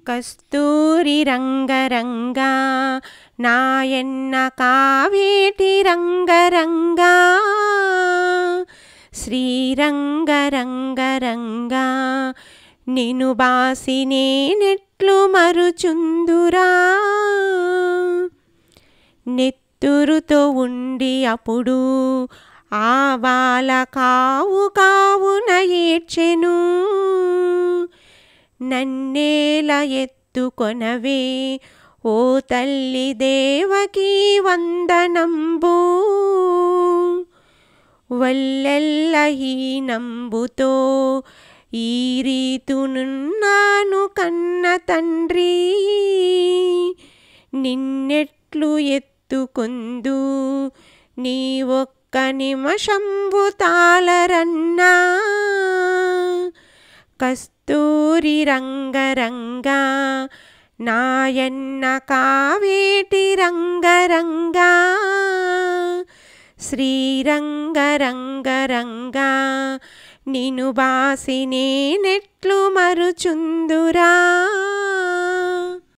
కస్తూరి రంగరంగా నాయన్న కావేటి రంగరంగా శ్రీరంగరంగరంగా నిను బాసి నేనెట్లు మరుచుందురా నెత్తురుతో ఉండి అప్పుడు ఆవాల కావు కావున ఏడ్చెను నన్నేల ఎత్తుకొనవే ఓ తల్లి దేవకీ వందనంబు వల్లెల్ల హీనంబుతో ఈ రీతునున్నాను కన్న తండ్రి నిన్నెట్లు ఎత్తుకొందు నీ ఒక్క నిమిషంబు తాళరన్నా కస్తూరి రంగరంగా నాయన్న కావేటి రంగరంగా శ్రీరంగరంగరంగా నిను బాసి నేనెట్లు మరుచుందురా.